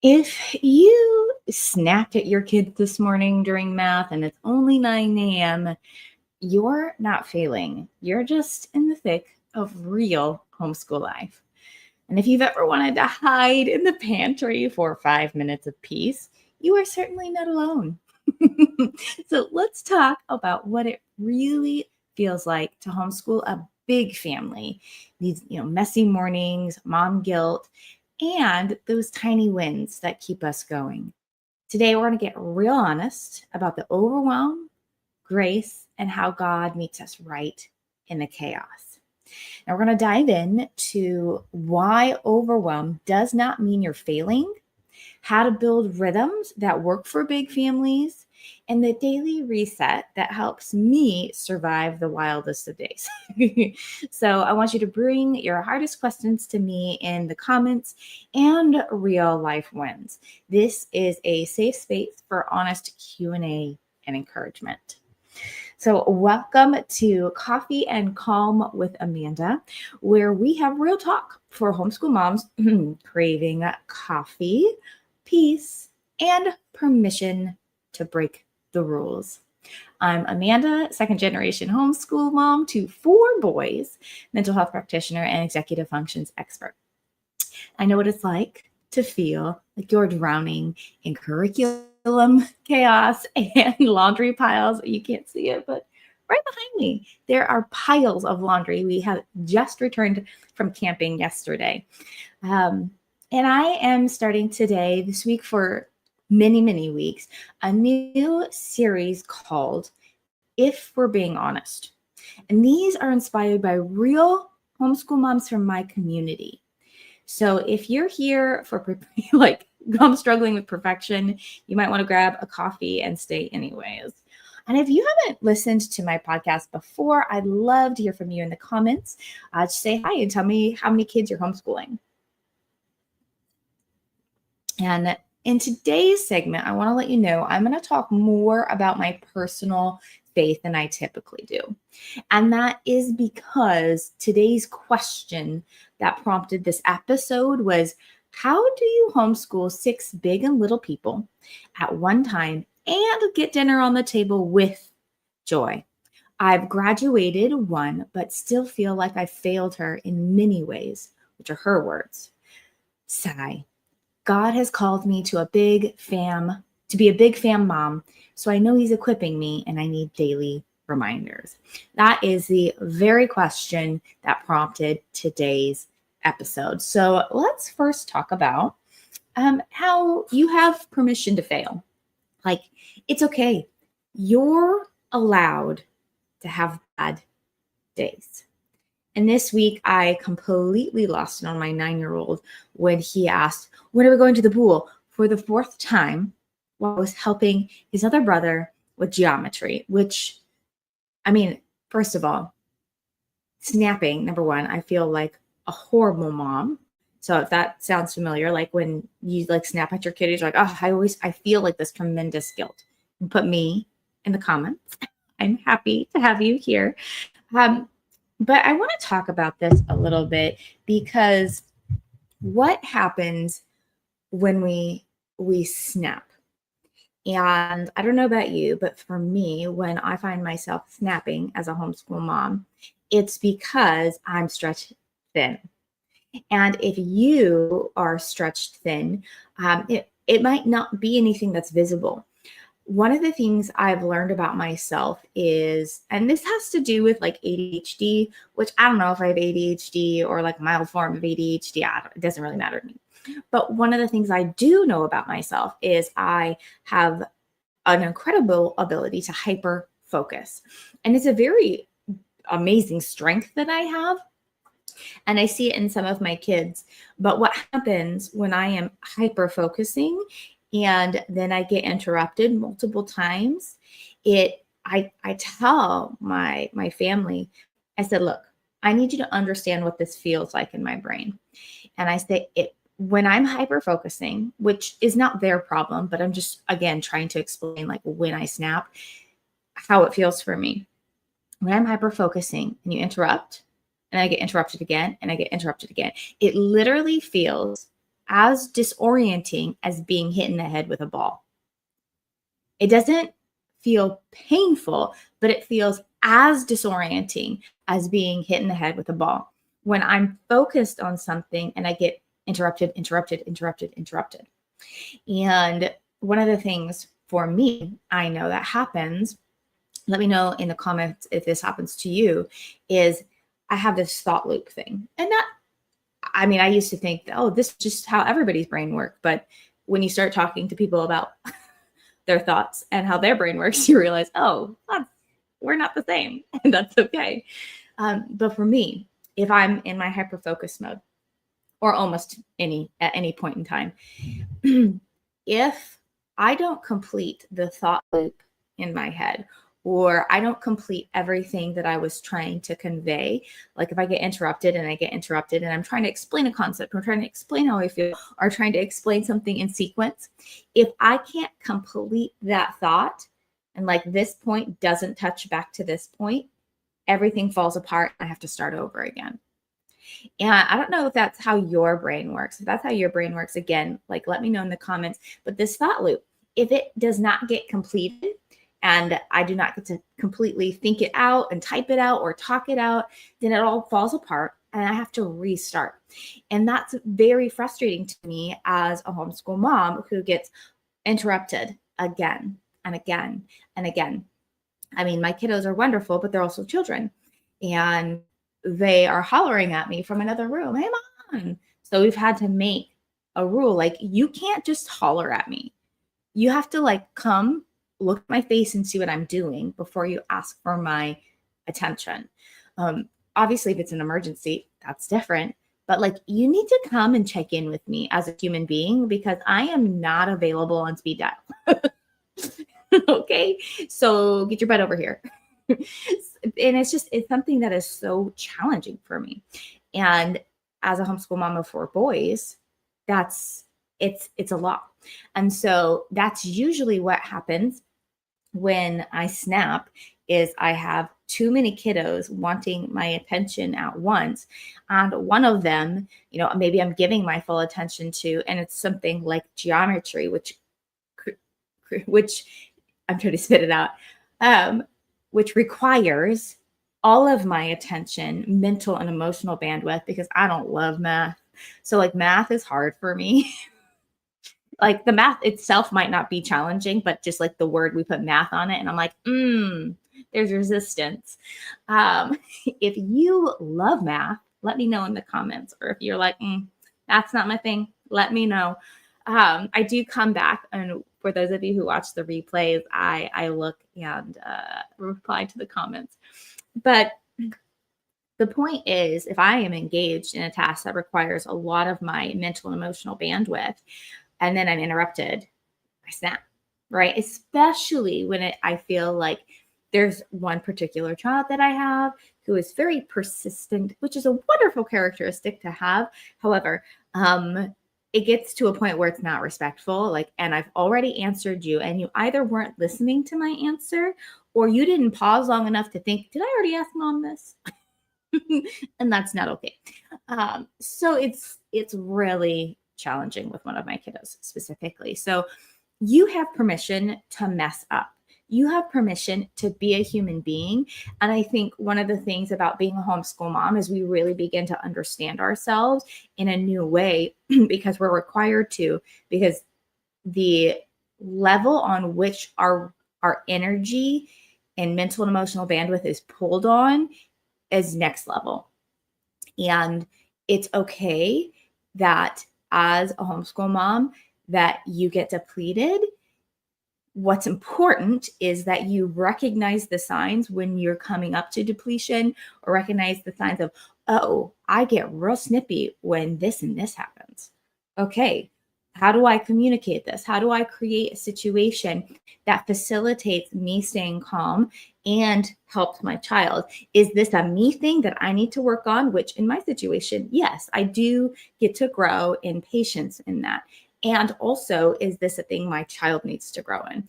If you snapped at your kids this morning during math and it's only 9 a.m., you're not failing. You're just in the thick of real homeschool life. And if you've ever wanted to hide in the pantry for 5 minutes of peace, you are certainly not alone. So let's talk about what it really feels like to homeschool a big family. These, messy mornings, mom guilt, and those tiny wins that keep us going. Today, we're going to get real honest about the overwhelm, grace, and how God meets us right in the chaos. Now, we're going to dive in to why overwhelm does not mean you're failing, how to build rhythms that work for big families, and the daily reset that helps me survive the wildest of days. So I want you to bring your hardest questions to me in the comments and real life wins. This is a safe space for honest Q&A and encouragement. So welcome to Coffee and Calm with Amanda, where we have real talk for homeschool moms craving coffee, peace, and permission to break the rules. I'm Amanda, second-generation homeschool mom to 4 boys, mental health practitioner, and executive functions expert. I know what it's like to feel like you're drowning in curriculum chaos and laundry piles. You can't see it, but right behind me, there are piles of laundry. We have just returned from camping yesterday. And I am starting today, this week for many, many weeks, a new series called If We're Being Honest. And these are inspired by real homeschool moms from my community. So if you're here for like I'm struggling with perfection, you might want to grab a coffee and stay anyways. And if you haven't listened to my podcast before, I'd love to hear from you in the comments. Just say hi and tell me how many kids you're homeschooling. And in today's segment, I want to let you know I'm going to talk more about my personal faith than I typically do. And that is because today's question that prompted this episode was, how do you homeschool 6 big and little people at one time and get dinner on the table with joy? I've graduated one, but still feel like I failed her in many ways, which are her words. Sigh. God has called me to be a big fam mom, so I know he's equipping me and I need daily reminders. That is the very question that prompted today's episode. So let's first talk about how you have permission to fail. Like, it's okay. You're allowed to have bad days. And this week, I completely lost it on my 9-year-old when he asked, when are we going to the pool? For the 4th time, while I was helping his other brother with geometry, which, I mean, first of all, snapping, number one, I feel like a horrible mom. So if that sounds familiar, like when you like snap at your kid, you're like, oh, I feel like this tremendous guilt. And put me in the comments. I'm happy to have you here. But I want to talk about this a little bit because what happens when we snap? And I don't know about you, but for me, when I find myself snapping as a homeschool mom, it's because I'm stretched thin. And if you are stretched thin, it might not be anything that's visible. One of the things I've learned about myself is, and this has to do with like ADHD, which I don't know if I have ADHD or like mild form of ADHD. It doesn't really matter to me. But one of the things I do know about myself is I have an incredible ability to hyper focus. And it's a very amazing strength that I have. And I see it in some of my kids. But what happens when I am hyper focusing and then I get interrupted multiple times, I tell my family, I said, look, I need you to understand what this feels like in my brain. And I say, when I'm hyper focusing, which is not their problem, but I'm just, again, trying to explain like when I snap, how it feels for me. When I'm hyper focusing and you interrupt, and I get interrupted again, and I get interrupted again, it literally feels as disorienting as being hit in the head with a ball. It doesn't feel painful, but it feels as disorienting as being hit in the head with a ball. When I'm focused on something and I get interrupted. And one of the things for me, I know that happens, let me know in the comments if this happens to you, is I have this thought loop thing. And I used to think, oh, this is just how everybody's brain works. But when you start talking to people about their thoughts and how their brain works, you realize, oh, we're not the same. And that's okay. But for me, if I'm in my hyper-focus mode, or almost at any point in time, if I don't complete the thought loop in my head, or I don't complete everything that I was trying to convey, like if I get interrupted and I'm trying to explain a concept, or trying to explain how I feel, or trying to explain something in sequence, if I can't complete that thought, and like this point doesn't touch back to this point, everything falls apart. I have to start over again. And I don't know if that's how your brain works. If that's how your brain works, again, like let me know in the comments. But this thought loop, if it does not get completed and I do not get to completely think it out and type it out or talk it out, then it all falls apart and I have to restart. And that's very frustrating to me as a homeschool mom who gets interrupted again and again and again. I mean, my kiddos are wonderful, but they're also children. And they are hollering at me from another room, hey, Mom. So we've had to make a rule, like, you can't just holler at me. You have to like come look at my face and see what I'm doing before you ask for my attention. Obviously, if it's an emergency, that's different. But like, you need to come and check in with me as a human being, because I am not available on speed dial. Okay, so get your butt over here. And it's something that is so challenging for me. And as a homeschool mom of 4 boys, it's a lot. And so that's usually what happens when I snap, is I have too many kiddos wanting my attention at once. And one of them, maybe I'm giving my full attention to, and it's something like geometry, which I'm trying to spit it out, which requires all of my attention, mental and emotional bandwidth, because I don't love math. So like math is hard for me. Like the math itself might not be challenging, but just like the word, we put math on it. And I'm like, there's resistance. If you love math, let me know in the comments. Or if you're like, that's not my thing, let me know. I do come back, and for those of you who watch the replays, I look and reply to the comments. But the point is, if I am engaged in a task that requires a lot of my mental and emotional bandwidth, and then I'm interrupted, I snap, right? Especially when I feel like there's one particular child that I have who is very persistent, which is a wonderful characteristic to have. However, it gets to a point where it's not respectful, and I've already answered you, and you either weren't listening to my answer, or you didn't pause long enough to think, did I already ask Mom this? And that's not okay. So it's really challenging with one of my kiddos specifically. So you have permission to mess up. You have permission to be a human being. And I think one of the things about being a homeschool mom is we really begin to understand ourselves in a new way, because we're required to, because the level on which our energy and mental and emotional bandwidth is pulled on is next level. And it's okay that as a homeschool mom that you get depleted. What's important is that you recognize the signs when you're coming up to depletion, or recognize the signs of, oh, I get real snippy when this and this happens. Okay, how do I communicate this? How do I create a situation that facilitates me staying calm and helps my child? Is this a me thing that I need to work on? Which in my situation, yes, I do get to grow in patience in that. And also, is this a thing my child needs to grow in?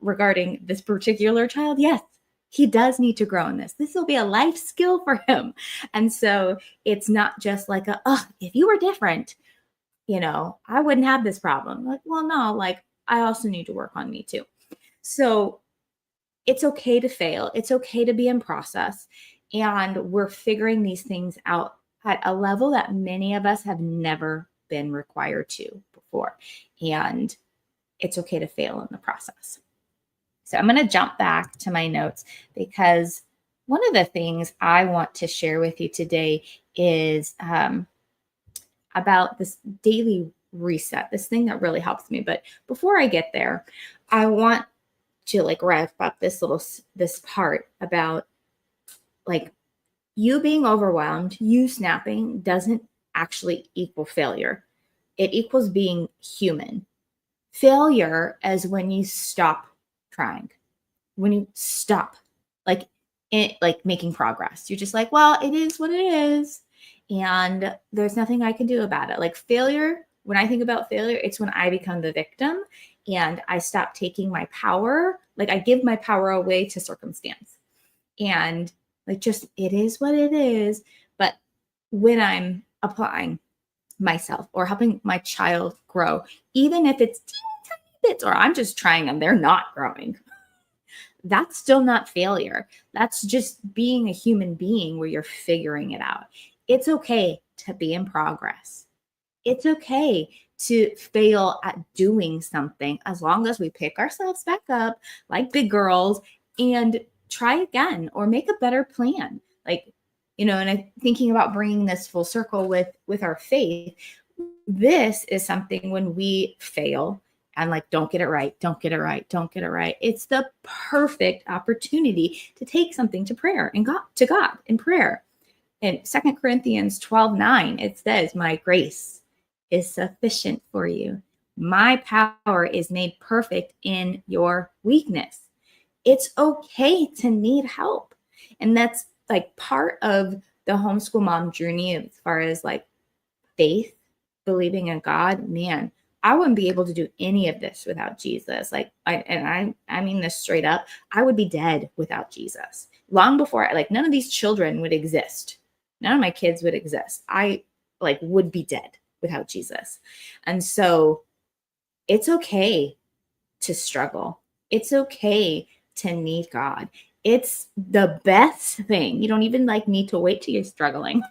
Regarding this particular child, yes, he does need to grow in this. This will be a life skill for him. And so it's not just like if you were different, I wouldn't have this problem. Like, well, no, like I also need to work on me too. So it's okay to fail. It's okay to be in process. And we're figuring these things out at a level that many of us have never been required to before. And it's okay to fail in the process. So I'm going to jump back to my notes because one of the things I want to share with you today is about this daily reset, this thing that really helps me. But before I get there, I want to like wrap up this part about like you being overwhelmed, you snapping doesn't actually equal failure. It equals being human. Failure is when you stop trying, when you stop like making progress. You're just like, well, it is what it is. And there's nothing I can do about it. Like failure, when I think about failure, it's when I become the victim and I stop taking my power. Like I give my power away to circumstance. And like just it is what it is. But when I'm applying myself or helping my child grow, even if it's teeny tiny bits, or I'm just trying and they're not growing, that's still not failure. That's just being a human being where you're figuring it out. It's okay to be in progress. It's okay to fail at doing something as long as we pick ourselves back up like big girls and try again or make a better plan. Like, and I'm thinking about bringing this full circle with our faith. This is something when we fail and like, don't get it right. It's the perfect opportunity to take something to prayer and to God in prayer. In 2 Corinthians 12:9, it says, my grace is sufficient for you. My power is made perfect in your weakness. It's okay to need help. And that's like part of the homeschool mom journey as far as like faith, believing in God. Man, I wouldn't be able to do any of this without Jesus. Like, I mean this straight up. I would be dead without Jesus. Long before, like, none of these children would exist. None of my kids would exist. I like would be dead without Jesus. And so it's okay to struggle. It's okay to need God. It's the best thing. You don't even like need to wait till you're struggling.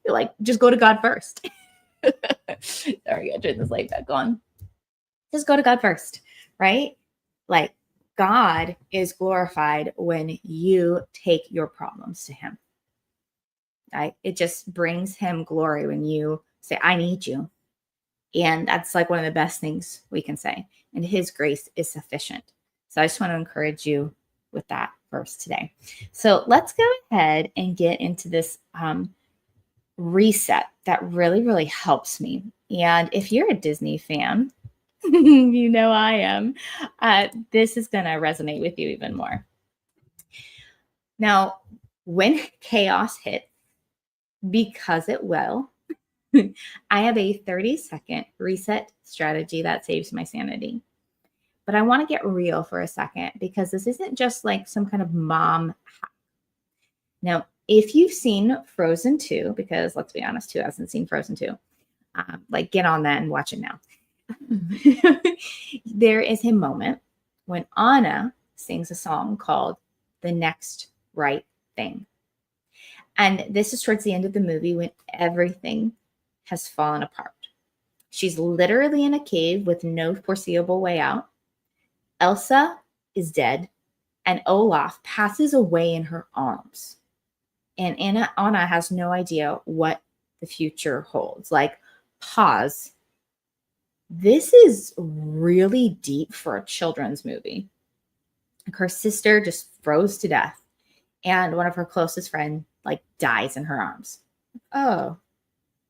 You're like, just go to God first. Sorry, I turned this light back on. Just go to God first, right? Like God is glorified when you take your problems to him. Right? It just brings him glory when you say, I need you. And that's like one of the best things we can say. And his grace is sufficient. So I just want to encourage you with that verse today. So let's go ahead and get into this reset that really, really helps me. And if you're a Disney fan, you know I am, this is going to resonate with you even more. Now, when chaos hits, because it will, I have a 30-second reset strategy that saves my sanity. But I want to get real for a second because this isn't just like some kind of mom hack. Now, if you've seen Frozen 2, because let's be honest, who hasn't seen Frozen 2? Like get on that and watch it now. There is a moment when Anna sings a song called The Next Right Thing. And this is towards the end of the movie when everything has fallen apart. She's literally in a cave with no foreseeable way out. Elsa is dead, and Olaf passes away in her arms. And Anna has no idea what the future holds. Like, pause. This is really deep for a children's movie. Like, her sister just froze to death, and one of her closest friends like dies in her arms. Oh.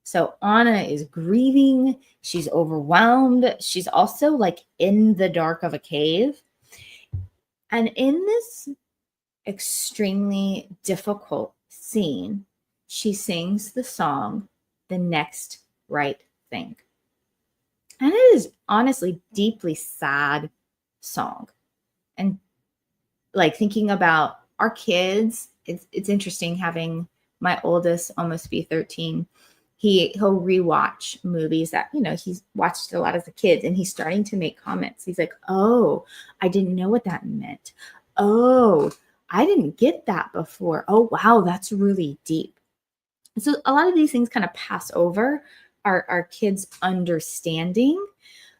So Anna is grieving. She's overwhelmed. She's also like in the dark of a cave. And in this extremely difficult scene, she sings the song, The Next Right Thing. And it is honestly deeply sad song. And like thinking about our kids, it's interesting having my oldest almost be 13 He'll rewatch movies that, he's watched a lot as a kid, and he's starting to make comments. He's like, oh, I didn't know what that meant. Oh, I didn't get that before. Oh, wow, that's really deep. So a lot of these things kind of pass over our kids' understanding.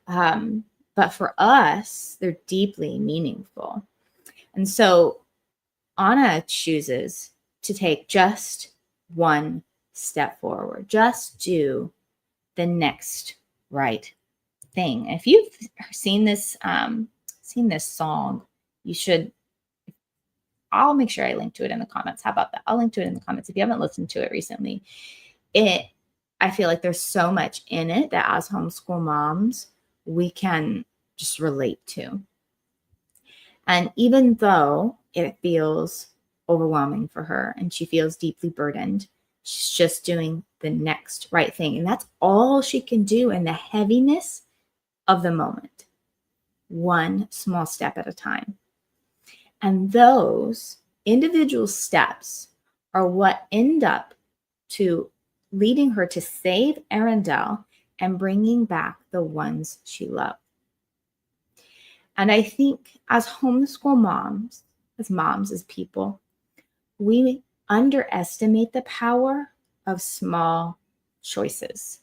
But for us, they're deeply meaningful. And so Anna chooses to take just one step forward. Just do the next right thing. If you've seen this song, you should. I'll make sure I link to it in the comments. How about that? I'll link to it in the comments if you haven't listened to it recently. I feel like there's so much in it that as homeschool moms, we can just relate to. And even though it feels overwhelming for her and she feels deeply burdened, she's just doing the next right thing. And that's all she can do in the heaviness of the moment, one small step at a time. And those individual steps are what end up to leading her to save Arendelle and bringing back the ones she loved. And I think as homeschool moms, as people, we underestimate the power of small choices.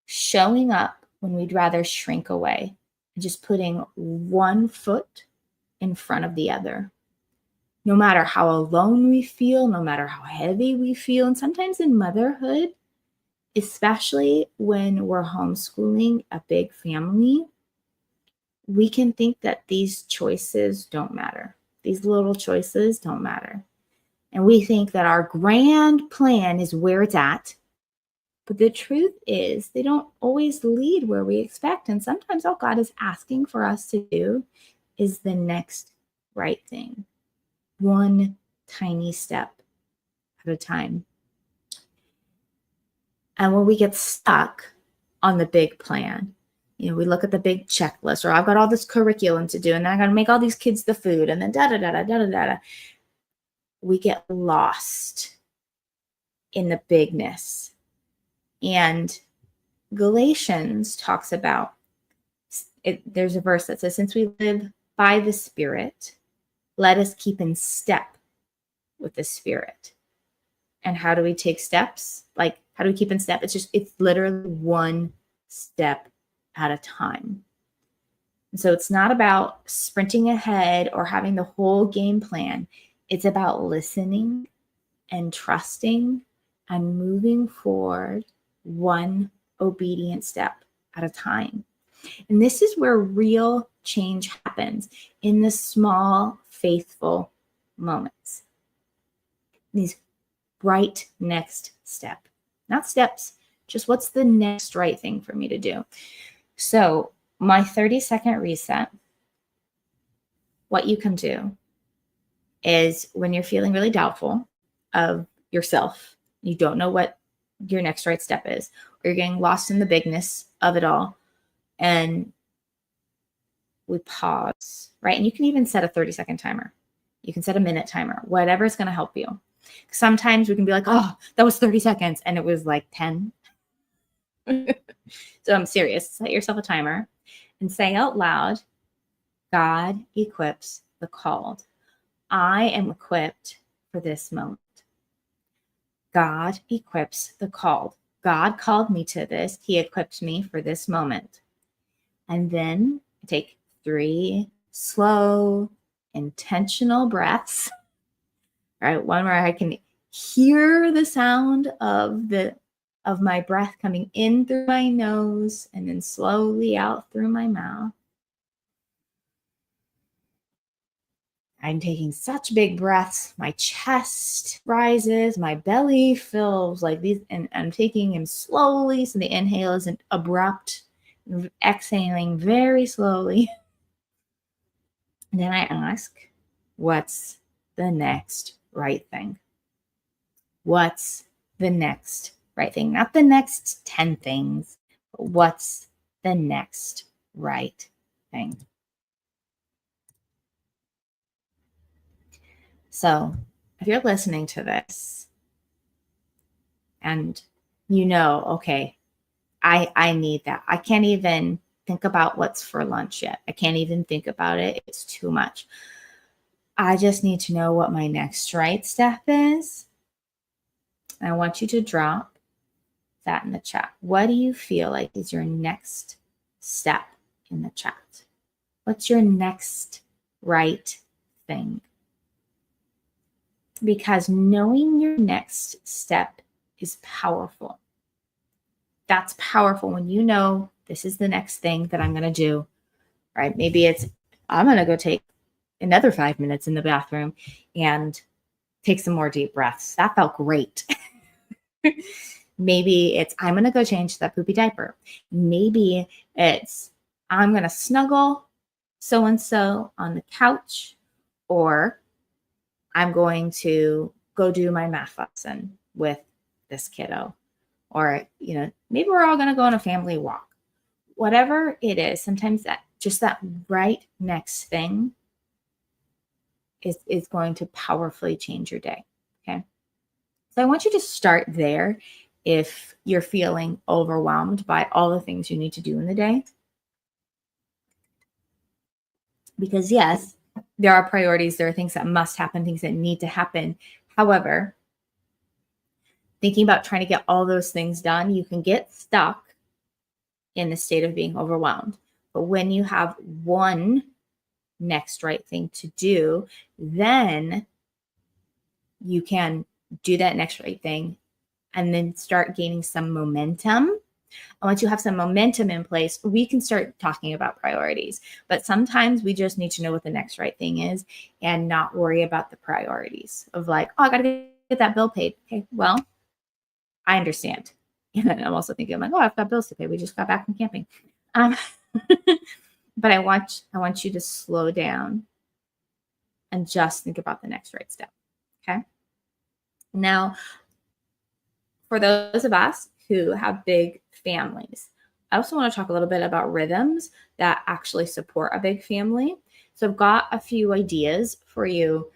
Showing up when we'd rather shrink away and just putting one foot in front of the other. No matter how alone we feel, no matter how heavy we feel, and sometimes in motherhood, especially when we're homeschooling a big family, we can think that these choices don't matter. These little choices don't matter. And we think that our grand plan is where it's at. But the truth is, they don't always lead where we expect. And sometimes all God is asking for us to do is the next right thing, one tiny step at a time. And when we get stuck on the big plan, we look at the big checklist, or I've got all this curriculum to do, and then I got to make all these kids the food, and then da-da-da-da-da-da-da. We get lost in the bigness. And Galatians talks about it. There's a verse that says, since we live by the Spirit, let us keep in step with the Spirit. And how do we take steps? Like, how do we keep in step? It's literally one step at a time. And so it's not about sprinting ahead or having the whole game plan. It's about listening and trusting and moving forward one obedient step at a time. And this is where real change happens, in the small, faithful moments. These right next step. Not steps, just what's the next right thing for me to do. So my 30-second reset, what you can do is when you're feeling really doubtful of yourself, you don't know what your next right step is, or you're getting lost in the bigness of it all, and we pause, right? And you can even set a 30-second timer. You can set a minute timer, whatever is going to help you. Sometimes we can be like, oh, that was 30 seconds, and it was like 10. So I'm serious. Set yourself a timer and say out loud, God equips the called. I am equipped for this moment. God equips the called. God called me to this. He equipped me for this moment. And then take 3 slow, intentional breaths. Right? One where I can hear the sound of my breath coming in through my nose and then slowly out through my mouth. I'm taking such big breaths. My chest rises, my belly fills like these, and I'm taking them slowly. So the inhale isn't abrupt, exhaling very slowly. And then I ask, what's the next right thing? What's the next right thing? Not the next 10 things, but what's the next right thing? So if you're listening to this and you know, okay, I need that. I can't even think about what's for lunch yet. I can't even think about it. It's too much. I just need to know what my next right step is. I want you to drop that in the chat. What do you feel like is your next step in the chat? What's your next right thing? Because knowing your next step is powerful. That's powerful when you know this is the next thing that I'm going to do, right? Maybe it's, I'm going to go take another 5 minutes in the bathroom and take some more deep breaths. That felt great. Maybe it's, I'm going to go change that poopy diaper. Maybe it's, I'm going to snuggle so-and-so on the couch, or I'm going to go do my math lesson with this kiddo. Or, you know, maybe we're all going to go on a family walk. Whatever it is, sometimes that just that right next thing is going to powerfully change your day. Okay. So I want you to start there if you're feeling overwhelmed by all the things you need to do in the day. Because yes, there are priorities, there are things that must happen, things that need to happen. However, thinking about trying to get all those things done, you can get stuck in the state of being overwhelmed. But when you have one next right thing to do, then you can do that next right thing and then start gaining some momentum. And once you have some momentum in place, we can start talking about priorities. But sometimes we just need to know what the next right thing is and not worry about the priorities of like, oh, I got to get that bill paid. Okay, well, I understand. And I'm also thinking, I'm like, oh, I've got bills to pay. We just got back from camping. But I want you to slow down and just think about the next right step. Okay. Now, for those of us who have big families, I also want to talk a little bit about rhythms that actually support a big family. So I've got a few ideas for you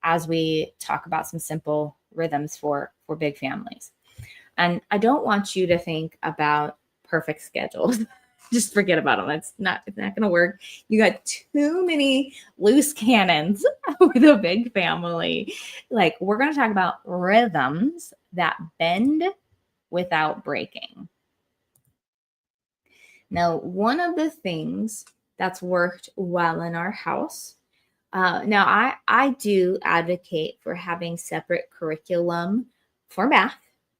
as we talk about some simple rhythms for big families. And I don't want you to think about perfect schedules. Just forget about them. It's not going to work. You got too many loose cannons with a big family. Like, we're going to talk about rhythms that bend without breaking. Now, one of the things that's worked well in our house, now I do advocate for having separate curriculum for math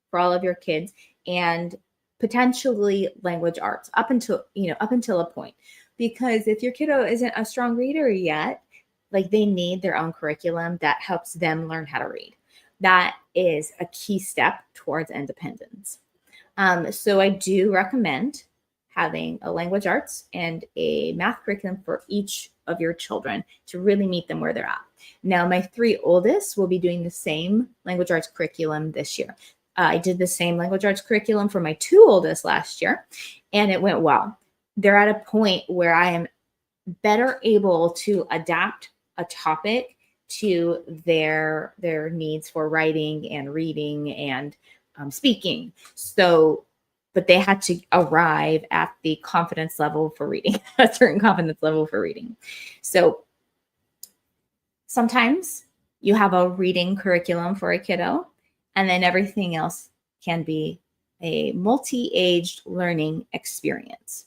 for all of your kids, and potentially language arts up until a point. Because if your kiddo isn't a strong reader yet, like, they need their own curriculum that helps them learn how to read. That is a key step towards independence. So I do recommend having a language arts and a math curriculum for each of your children to really meet them where they're at. Now, my 3 oldest will be doing the same language arts curriculum this year. I did the same language arts curriculum for my 2 oldest last year, and it went well. They're at a point where I am better able to adapt a topic to their needs for writing and reading and speaking. So, but they had to arrive at the confidence level for reading, a certain confidence level for reading. So sometimes you have a reading curriculum for a kiddo, and then everything else can be a multi-aged learning experience.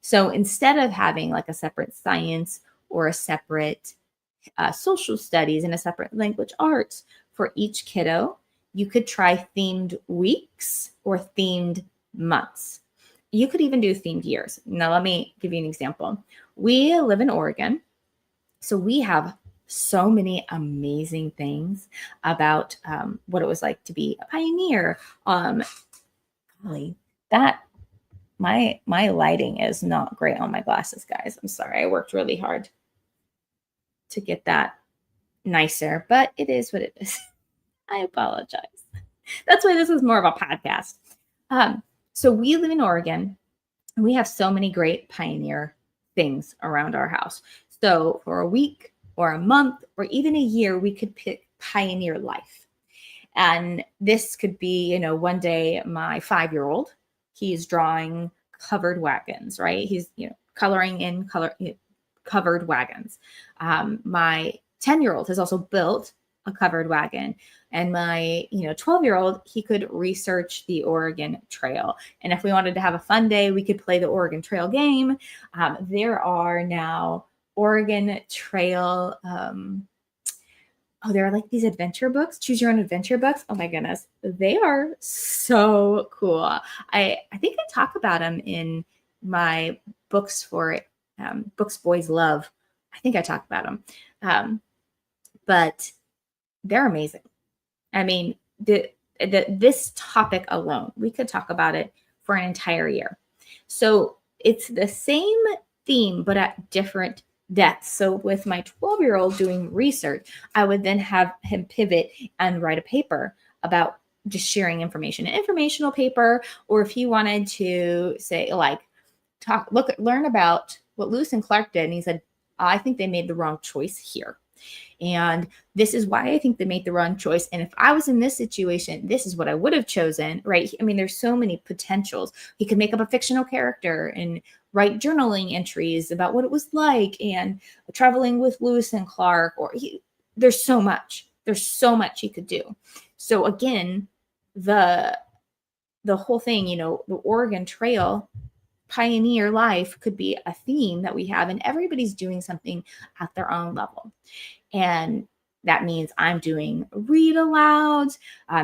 So instead of having like a separate science or a separate social studies and a separate language arts for each kiddo, you could try themed weeks or themed months. You could even do themed years. Now, let me give you an example. We live in Oregon, so we have so many amazing things about what it was like to be a pioneer. Golly, that my lighting is not great on my glasses, guys. I'm sorry. I worked really hard to get that nicer, but it is what it is. I apologize. That's why this is more of a podcast. So we live in Oregon, and we have so many great pioneer things around our house. So for a week or a month or even a year, we could pick Pioneer Life. And this could be, one day my 5-year-old, he's drawing covered wagons, right? He's, coloring in covered wagons. My 10-year-old has also built a covered wagon. And my, 12-year-old, he could research the Oregon Trail. And if we wanted to have a fun day, we could play the Oregon Trail game. There are now Oregon Trail, there are like these adventure books, choose your own adventure books. Oh my goodness. They are so cool. I think I talk about them in my books for books boys love. I think I talk about them. But they're amazing. I mean, this topic alone, we could talk about it for an entire year. So it's the same theme, but at different depths. So with my 12-year-old doing research, I would then have him pivot and write a paper about just sharing information, an informational paper, or if he wanted to say like, learn about what Lewis and Clark did. And he said, I think they made the wrong choice here. And this is why I think they made the wrong choice. And if I was in this situation, this is what I would have chosen, right? I mean, there's so many potentials. He could make up a fictional character and write journaling entries about what it was like and traveling with Lewis and Clark, there's so much he could do. So again, the whole thing, the Oregon Trail, pioneer life could be a theme that we have, and everybody's doing something at their own level. And that means I'm doing read alouds.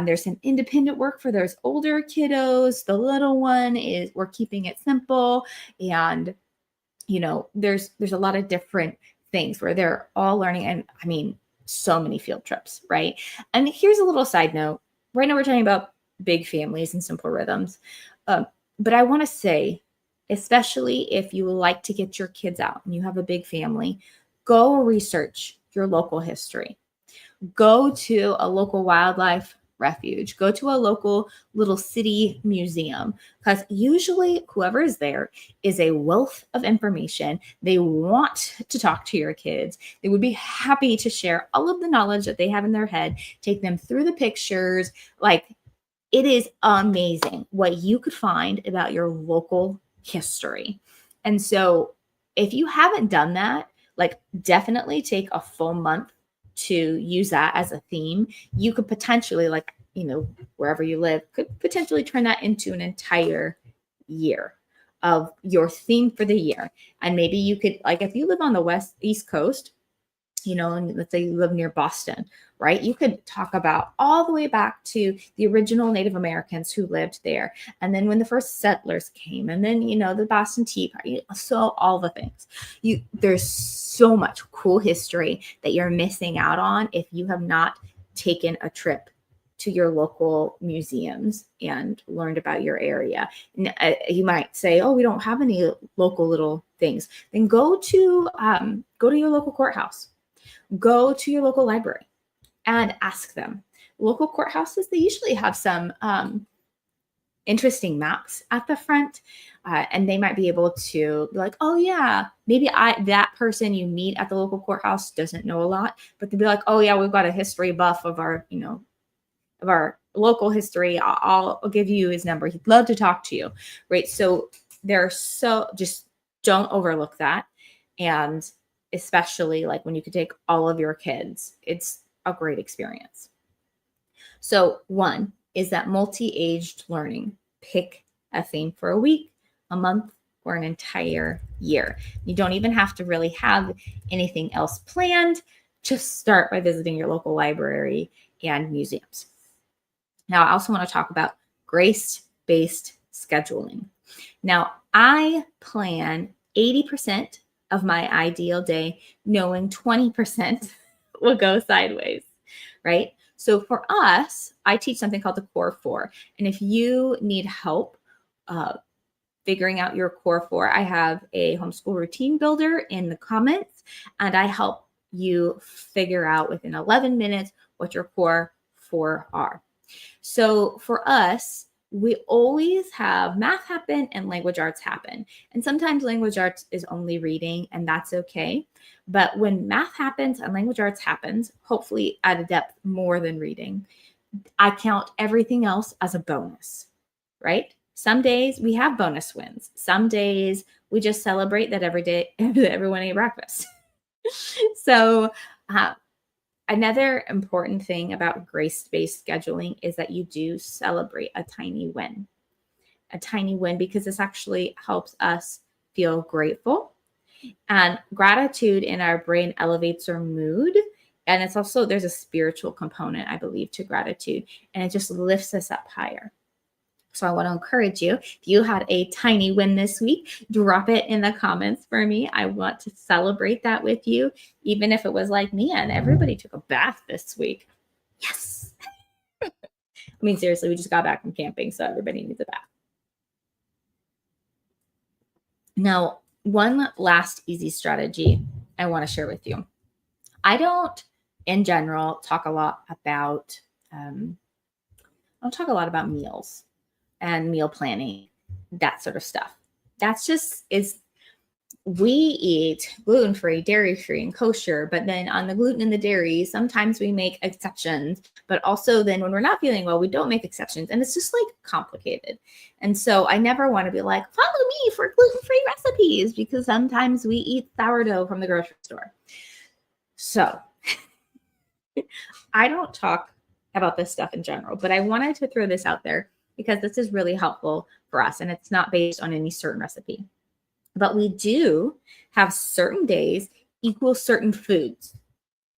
There's some independent work for those older kiddos. The little one we're keeping it simple. And, there's a lot of different things where they're all learning. And I mean, so many field trips, right? And here's a little side note. Right now we're talking about big families and simple rhythms. But I want to say, especially if you like to get your kids out and you have a big family, go research your local history. Go to a local wildlife refuge. Go to a local little city museum, because usually whoever is there is a wealth of information. They want to talk to your kids. They would be happy to share all of the knowledge that they have in their head, take them through the pictures. Like, it is amazing what you could find about your local history. And so if you haven't done that, like, definitely take a full month to use that as a theme. You could potentially, like, wherever you live, could potentially turn that into an entire year of your theme for the year. And maybe you could, like, if you live on the East Coast, and let's say you live near Boston, right? You could talk about all the way back to the original Native Americans who lived there. And then when the first settlers came, and then, the Boston Tea Party, so all the things. There's so much cool history that you're missing out on if you have not taken a trip to your local museums and learned about your area. And, you might say, oh, we don't have any local little things. Then go to your local courthouse. Go to your local library and ask them. Local courthouses, they usually have some interesting maps at the front, and they might be able to be like, oh yeah, maybe that person you meet at the local courthouse doesn't know a lot, but they'll be like, oh yeah, we've got a history buff of our local history. I'll give you his number. He'd love to talk to you, right? So just don't overlook that. And especially like when you could take all of your kids, it's a great experience. So one is that multi-aged learning. Pick a theme for a week, a month, or an entire year. You don't even have to really have anything else planned. Just start by visiting your local library and museums. Now, I also want to talk about grace-based scheduling. Now, I plan 80% of my ideal day, knowing 20% will go sideways, right? So for us, I teach something called the Core 4. And if you need help figuring out your Core 4, I have a homeschool routine builder in the comments, and I help you figure out within 11 minutes what your Core 4 are. So for us, we always have math happen and language arts happen. And sometimes language arts is only reading, and that's okay. But when math happens and language arts happens, hopefully at a depth more than reading, I count everything else as a bonus, right? Some days we have bonus wins. Some days we just celebrate that every day everyone ate breakfast. So, another important thing about grace-based scheduling is that you do celebrate a tiny win. A tiny win, because this actually helps us feel grateful. And gratitude in our brain elevates our mood. And it's also, there's a spiritual component, I believe, to gratitude, and it just lifts us up higher. So I want to encourage you, if you had a tiny win this week, drop it in the comments for me. I want to celebrate that with you, even if it was like, man, everybody took a bath this week. Yes. I mean, seriously, we just got back from camping, so everybody needs a bath. Now, one last easy strategy I want to share with you. I don't, in general, talk a lot about, meals and meal planning, that sort of stuff. That's just we eat gluten-free, dairy-free, and kosher, but then on the gluten and the dairy, sometimes we make exceptions, but also then when we're not feeling well, we don't make exceptions, and it's just like complicated. And so I never want to be like, follow me for gluten-free recipes, because sometimes we eat sourdough from the grocery store. So I don't talk about this stuff in general, but I wanted to throw this out there because this is really helpful for us, and it's not based on any certain recipe. But we do have certain days equal certain foods.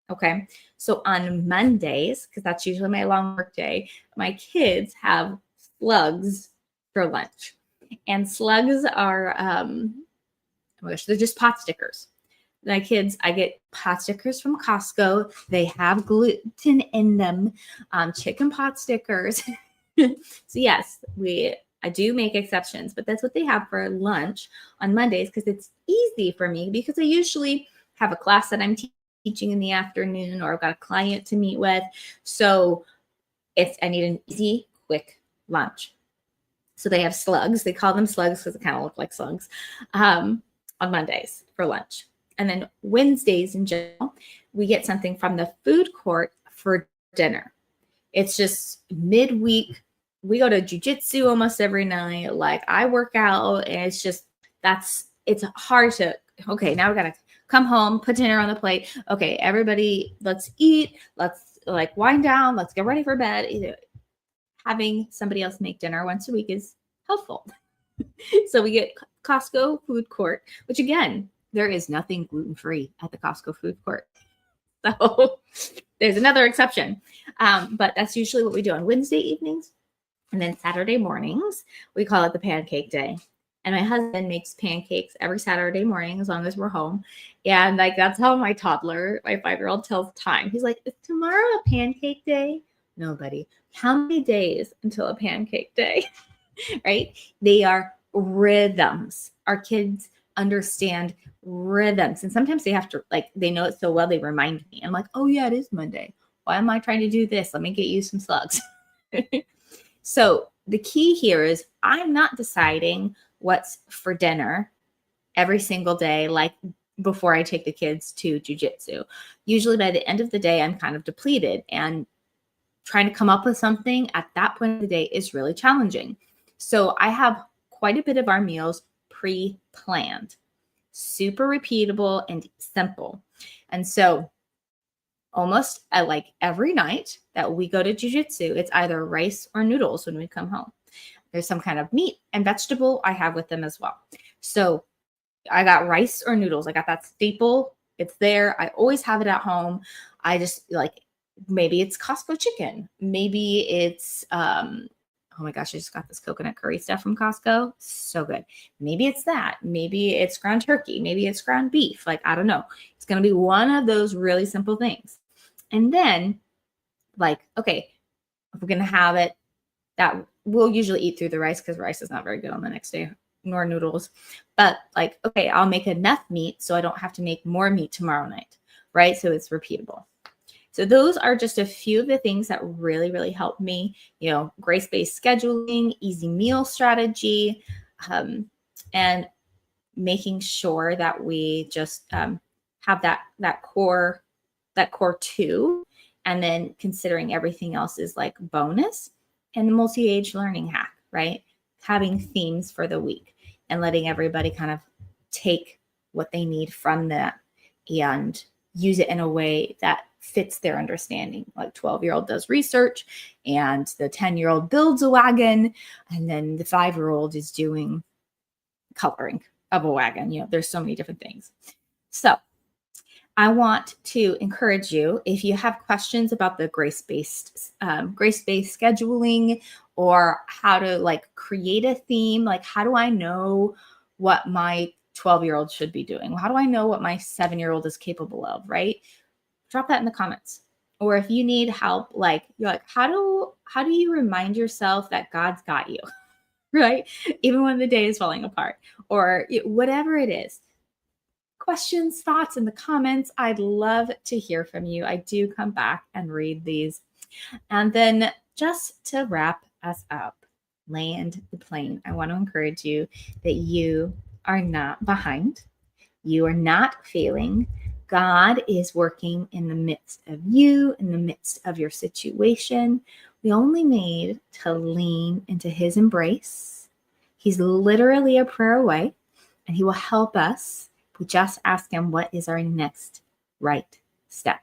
Okay. So on Mondays, because that's usually my long work day, my kids have slugs for lunch. And slugs are, oh my gosh, they're just pot stickers. My kids, I get pot stickers from Costco. They have gluten in them, chicken pot stickers. So yes, I do make exceptions, but that's what they have for lunch on Mondays, because it's easy for me, because I usually have a class that I'm teaching in the afternoon, or I've got a client to meet with. So I need an easy, quick lunch. So they have slugs. They call them slugs because it kind of look like slugs, on Mondays for lunch. And then Wednesdays in general, we get something from the food court for dinner. It's just midweek. We go to jujitsu almost every night. Like, I work out, and it's hard to, okay, now we got to come home, put dinner on the plate. Okay, everybody, let's eat. Let's like wind down. Let's get ready for bed. Having somebody else make dinner once a week is helpful. So we get Costco food court, which again, there is nothing gluten-free at the Costco food court. So there's another exception. But that's usually what we do on Wednesday evenings. And then Saturday mornings, we call it the pancake day. And my husband makes pancakes every Saturday morning as long as we're home. And like, that's how my toddler, my 5-year-old, tells time. He's like, is tomorrow a pancake day? No, buddy. How many days until a pancake day? Right? They are rhythms. Our kids understand rhythms. And sometimes they have to, like, they know it so well, they remind me. I'm like, oh yeah, it is Monday. Why am I trying to do this? Let me get you some slugs. So the key here is I'm not deciding what's for dinner every single day, like before I take the kids to jujitsu. Usually by the end of the day, I'm kind of depleted, and trying to come up with something at that point of the day is really challenging. So I have quite a bit of our meals pre-planned, super repeatable and simple. And so almost like every night that we go to jujitsu, it's either rice or noodles when we come home. There's some kind of meat and vegetable I have with them as well. So I got rice or noodles. I got that staple. It's there. I always have it at home. I just like, maybe it's Costco chicken. Maybe it's, oh my gosh, I just got this coconut curry stuff from Costco. So good. Maybe it's that. Maybe it's ground turkey. Maybe it's ground beef. Like, I don't know. It's going to be one of those really simple things. And then, like, okay, if we're going to have it, that we'll usually eat through the rice, because rice is not very good on the next day, nor noodles. But like, okay, I'll make enough meat so I don't have to make more meat tomorrow night, right? So it's repeatable. So those are just a few of the things that really, really help me, grace-based scheduling, easy meal strategy, and making sure that we just have that core two, And then considering everything else is like bonus, and the multi-age learning hack, right? Having themes for the week and letting everybody kind of take what they need from that and use it in a way that fits their understanding. Like 12-year-old does research and the 10-year-old builds a wagon, and then the 5-year-old is doing coloring of a wagon. You know, there's so many different things. So I want to encourage you, if you have questions about the grace-based scheduling, or how to like create a theme, like how do I know what my 12-year-old should be doing? How do I know what my 7-year-old is capable of, right? Drop that in the comments. Or if you need help, like you're like, how do you remind yourself that God's got you, right? Even when the day is falling apart, or whatever it is. Questions, thoughts in the comments. I'd love to hear from you. I do come back and read these. And then just to wrap us up, land the plane, I want to encourage you that you are not behind. You are not failing. God is working in the midst of you, in the midst of your situation. We only need to lean into his embrace. He's literally a prayer away, and he will help us. We just ask him, what is our next right step?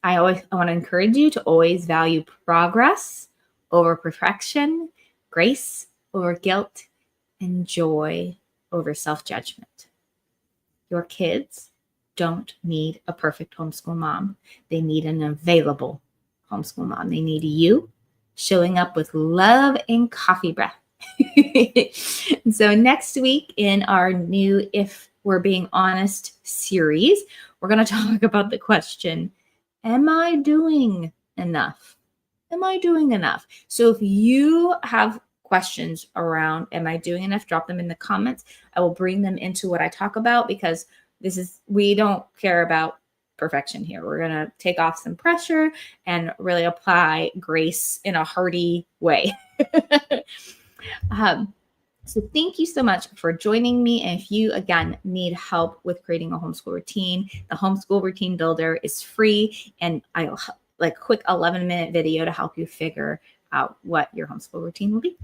I want to encourage you to always value progress over perfection, grace over guilt, and joy over self-judgment. Your kids don't need a perfect homeschool mom. They need an available homeschool mom. They need you showing up with love and coffee breath. So next week in our new If We're Being Honest series, we're going to talk about the question, am I doing enough? Am I doing enough? So if you have questions around, am I doing enough? Drop them in the comments. I will bring them into what I talk about, because we don't care about perfection here. We're going to take off some pressure and really apply grace in a hearty way. So thank you so much for joining me. And if you, again, need help with creating a homeschool routine, the Homeschool Routine Builder is free. And I'll like quick 11-minute video to help you figure out what your homeschool routine will be.